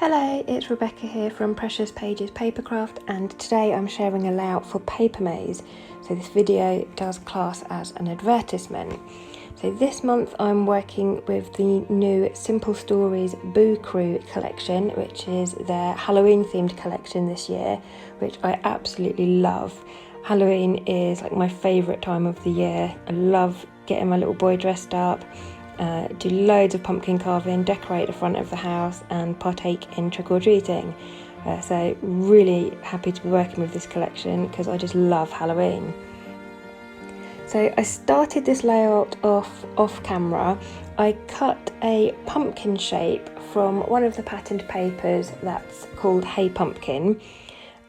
Hello, it's Rebecca here from Precious Pages Papercraft, and today I'm sharing a layout for Papermaze. So this video does class as an advertisement. So this month I'm working with the new Simple Stories Boo Crew collection, which is their Halloween themed collection this year, which I absolutely love. Halloween is like my favourite time of the year. I love getting my little boy dressed up. Do loads of pumpkin carving, decorate the front of the house and partake in trick-or-treating. So really happy to be working with this collection because I just love Halloween. So I started this layout off camera. I cut a pumpkin shape from one of the patterned papers that's called Hey Pumpkin.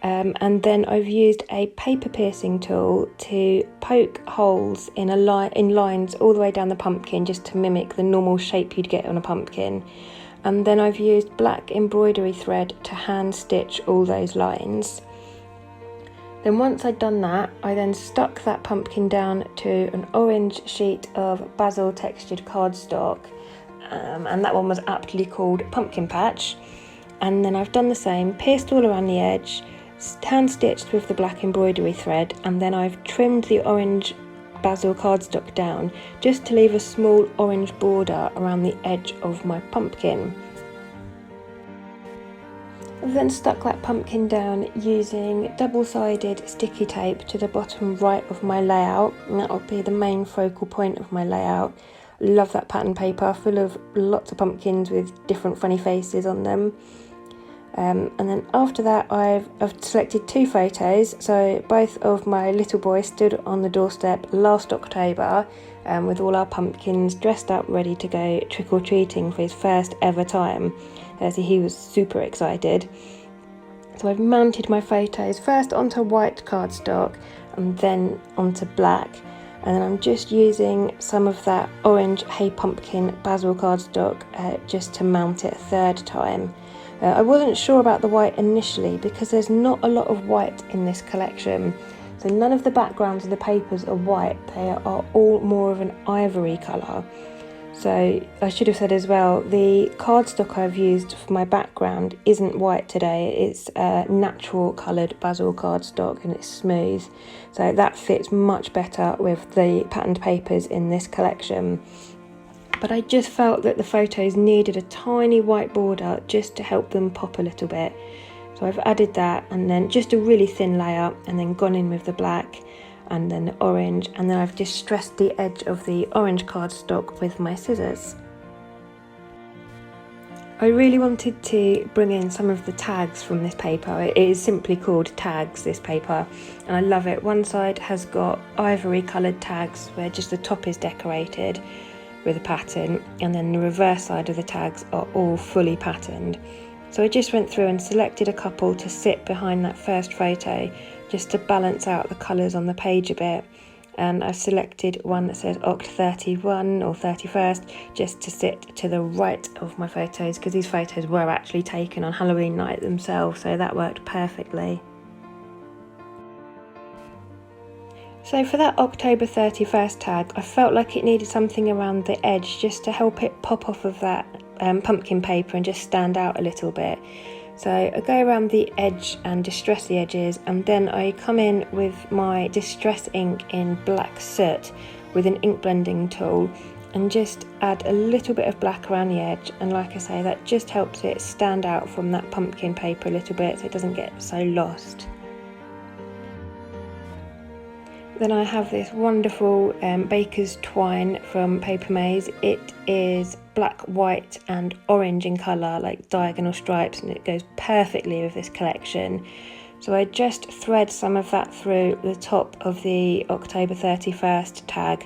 And then I've used a paper piercing tool to poke holes in lines all the way down the pumpkin just to mimic the normal shape you'd get on a pumpkin. And then I've used black embroidery thread to hand stitch all those lines. Then once I'd done that, I then stuck that pumpkin down to an orange sheet of basil textured cardstock, and that one was aptly called Pumpkin Patch. And then I've done the same, pierced all around the edge, hand stitched with the black embroidery thread, and then I've trimmed the orange basil cardstock down just to leave a small orange border around the edge of my pumpkin. I've then stuck that pumpkin down using double-sided sticky tape to the bottom right of my layout, and that will be the main focal point of my layout. Love that pattern paper, full of lots of pumpkins with different funny faces on them. And then after that I've selected two photos. So both of my little boy stood on the doorstep last October with all our pumpkins dressed up ready to go trick-or-treating for his first ever time. So he was super excited. So I've mounted my photos first onto white cardstock and then onto black, and then I'm just using some of that orange Hey Pumpkin basil cardstock just to mount it a third time. I wasn't sure about the white initially because there's not a lot of white in this collection. So none of the backgrounds of the papers are white, they are all more of an ivory colour. So I should have said as well, the cardstock I've used for my background isn't white today, it's natural coloured basil cardstock and it's smooth. So that fits much better with the patterned papers in this collection. But I just felt that the photos needed a tiny white border just to help them pop a little bit. So I've added that, and then just a really thin layer, and then gone in with the black and then the orange, and then I've distressed the edge of the orange cardstock with my scissors. I really wanted to bring in some of the tags from this paper. It is simply called Tags, this paper, and I love it. One side has got ivory coloured tags where just the top is decorated with a pattern, and then the reverse side of the tags are all fully patterned. So I just went through and selected a couple to sit behind that first photo just to balance out the colours on the page a bit, and I've selected one that says Oct 31 or 31st just to sit to the right of my photos because these photos were actually taken on Halloween night themselves, so that worked perfectly. So for that October 31st tag, I felt like it needed something around the edge just to help it pop off of that pumpkin paper and just stand out a little bit. So I go around the edge and distress the edges, and then I come in with my distress ink in black soot with an ink blending tool and just add a little bit of black around the edge, and like I say, that just helps it stand out from that pumpkin paper a little bit so it doesn't get so lost. Then I have this wonderful baker's twine from Papermaze. It is black, white and orange in colour, like diagonal stripes, and it goes perfectly with this collection. So I just thread some of that through the top of the October 31st tag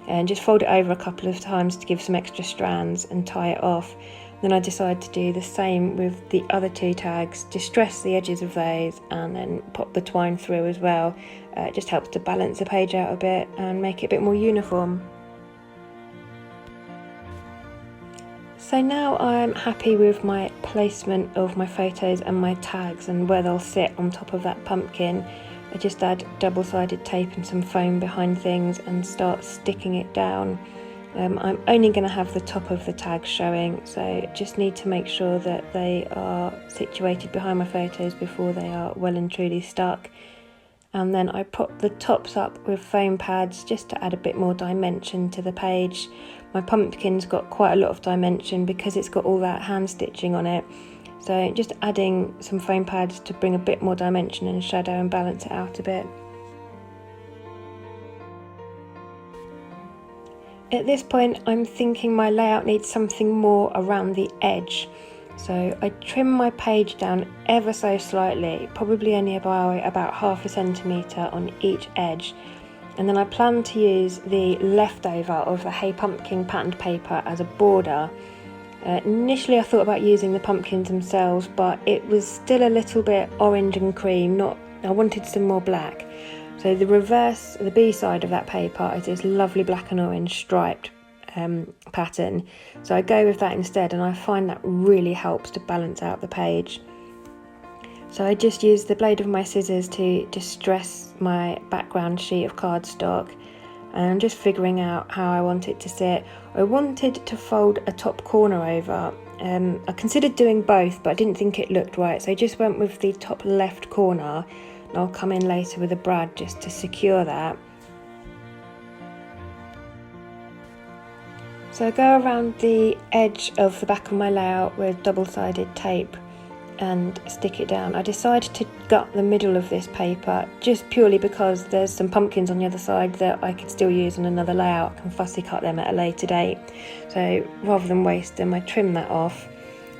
and just fold it over a couple of times to give some extra strands and tie it off. Then I decided to do the same with the other two tags, distress the edges of those and then pop the twine through as well. It just helps to balance the page out a bit and make it a bit more uniform. So now I'm happy with my placement of my photos and my tags and where they'll sit on top of that pumpkin. I just add double-sided tape and some foam behind things and start sticking it down. I'm only going to have the top of the tag showing, so just need to make sure that they are situated behind my photos before they are well and truly stuck. And then I prop the tops up with foam pads just to add a bit more dimension to the page. My pumpkin's got quite a lot of dimension because it's got all that hand stitching on it, so just adding some foam pads to bring a bit more dimension and shadow and balance it out a bit. At this point I'm thinking my layout needs something more around the edge, so I trim my page down ever so slightly, probably only about 1/2 centimetre on each edge, and then I plan to use the leftover of the Hey Pumpkin patterned paper as a border. Initially I thought about using the pumpkins themselves, but it was still a little bit orange and cream, I wanted some more black. So the reverse, the B side of that paper is this lovely black and orange striped pattern. So I go with that instead, and I find that really helps to balance out the page. So I just use the blade of my scissors to distress my background sheet of cardstock, and I'm just figuring out how I want it to sit. I wanted to fold a top corner over. I considered doing both, but I didn't think it looked right, so I just went with the top left corner. I'll come in later with a brad just to secure that. So I go around the edge of the back of my layout with double-sided tape and stick it down. I decided to gut the middle of this paper just purely because there's some pumpkins on the other side that I could still use on another layout. I can fussy cut them at a later date. So rather than waste them, I trim that off.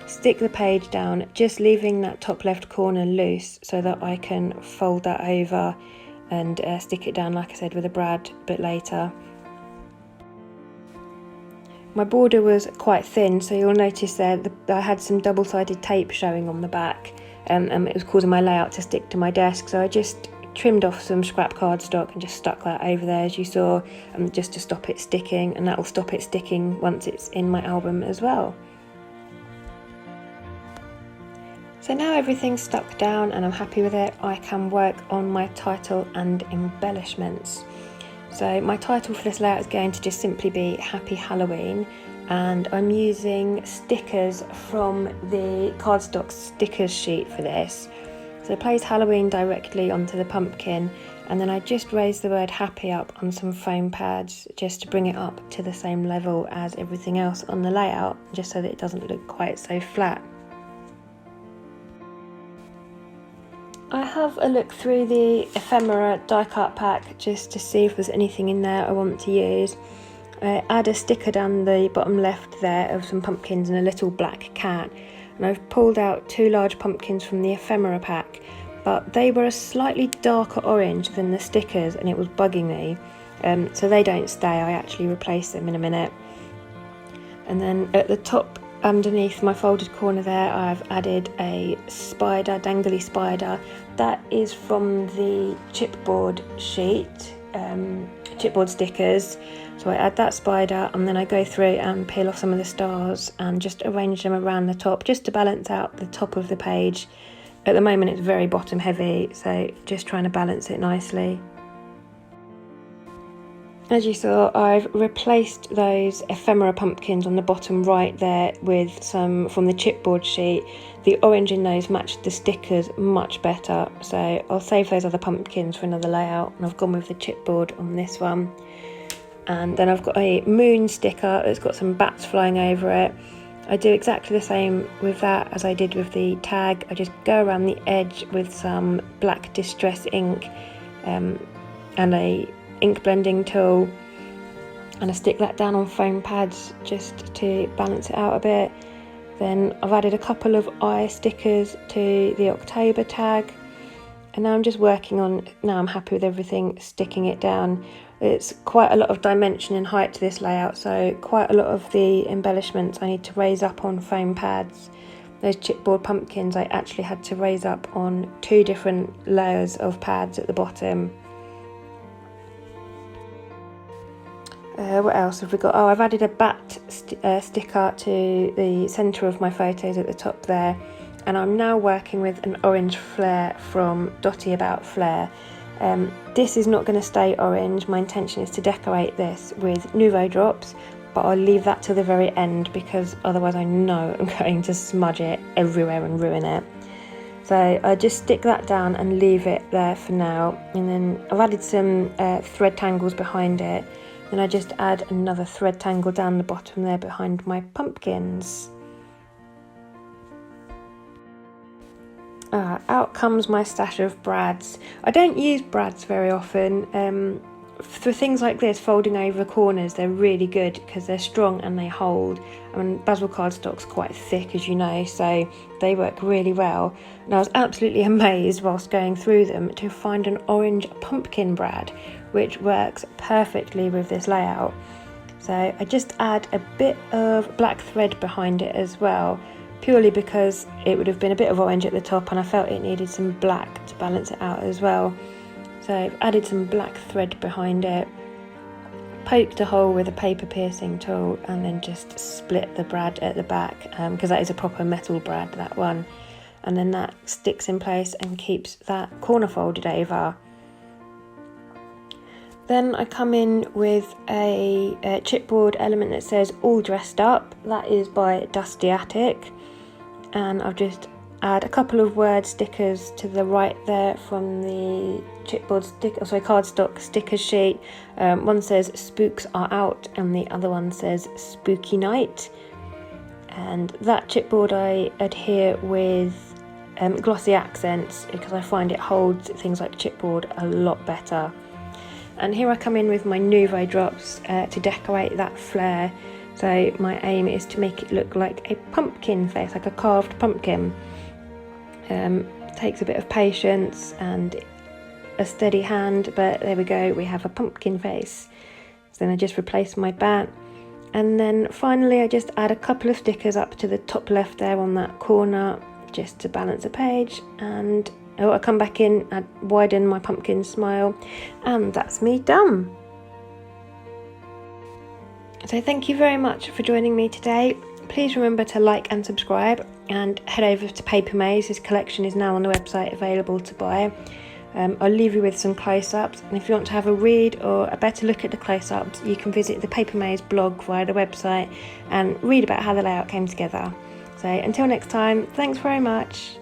Stick the page down, just leaving that top left corner loose so that I can fold that over and stick it down, like I said, with a brad a bit later. My border was quite thin, so you'll notice there that I had some double-sided tape showing on the back, and it was causing my layout to stick to my desk, so I just trimmed off some scrap cardstock and just stuck that over there, as you saw, just to stop it sticking, and that will stop it sticking once it's in my album as well. So now everything's stuck down and I'm happy with it, I can work on my title and embellishments. So my title for this layout is going to just simply be Happy Halloween, and I'm using stickers from the cardstock stickers sheet for this. So I place Halloween directly onto the pumpkin, and then I just raise the word happy up on some foam pads just to bring it up to the same level as everything else on the layout, just so that it doesn't look quite so flat. I have a look through the ephemera die cut pack just to see if there's anything in there I want to use. I add a sticker down the bottom left there of some pumpkins and a little black cat, and I've pulled out 2 large pumpkins from the ephemera pack, but they were a slightly darker orange than the stickers and it was bugging me, so they don't stay. I actually replace them in a minute. And then at the top underneath my folded corner there, I've added a spider, dangly spider. That is from the chipboard sheet, chipboard stickers. So I add that spider, and then I go through and peel off some of the stars and just arrange them around the top just to balance out the top of the page. At the moment it's very bottom heavy, so just trying to balance it nicely. As you saw, I've replaced those ephemera pumpkins on the bottom right there with some from the chipboard sheet. The orange in those matched the stickers much better, so I'll save those other pumpkins for another layout, and I've gone with the chipboard on this one. And then I've got a moon sticker that's got some bats flying over it. I do exactly the same with that as I did with the tag. I just go around the edge with some black distress ink and a ink blending tool, and I stick that down on foam pads just to balance it out a bit. Then I've added a couple of eye stickers to the October tag, and now I'm just working on, now I'm happy with everything, sticking it down. It's quite a lot of dimension and height to this layout, so quite a lot of the embellishments I need to raise up on foam pads. Those chipboard pumpkins I actually had to raise up on 2 different layers of pads at the bottom. What else have we got? Oh, I've added a bat sticker to the centre of my photos at the top there, and I'm now working with an orange flare from Dotty About Flare. This is not going to stay orange. My intention is to decorate this with Nouveau drops, but I'll leave that till the very end because otherwise I know I'm going to smudge it everywhere and ruin it. So I just stick that down and leave it there for now, and then I've added some thread tangles behind it. Then I just add another thread tangle down the bottom there behind my pumpkins. Out comes my stash of brads. I don't use brads very often. For things like this, folding over corners, they're really good because they're strong and they hold. I mean, Basil cardstock's quite thick, as you know, so they work really well. And I was absolutely amazed whilst going through them to find an orange pumpkin brad, which works perfectly with this layout. So I just add a bit of black thread behind it as well, purely because it would have been a bit of orange at the top and I felt it needed some black to balance it out as well. So I've added some black thread behind it, poked a hole with a paper piercing tool, and then just split the brad at the back, because that is a proper metal brad, that one. And then that sticks in place and keeps that corner folded over. Then I come in with a chipboard element that says All Dressed Up. That is by Dusty Attic. And I've just add a couple of word stickers to the right there from the cardstock sticker sheet. One says Spooks Are Out and the other one says Spooky Night. And that chipboard I adhere with glossy accents because I find it holds things like chipboard a lot better. And here I come in with my Nouveau drops to decorate that flare. So my aim is to make it look like a pumpkin face, like a carved pumpkin. Takes a bit of patience and a steady hand, but there we go, we have a pumpkin face. So then I just replace my bat, and then finally I just add a couple of stickers up to the top left there on that corner just to balance the page, and I come back in and widen my pumpkin smile, and that's me done. So thank you very much for joining me today. Please remember to like and subscribe, and head over to Papermaze. His collection is now on the website available to buy. I'll leave you with some close-ups, and if you want to have a read or a better look at the close-ups, you can visit the Papermaze blog via the website and read about how the layout came together. So until next time, thanks very much.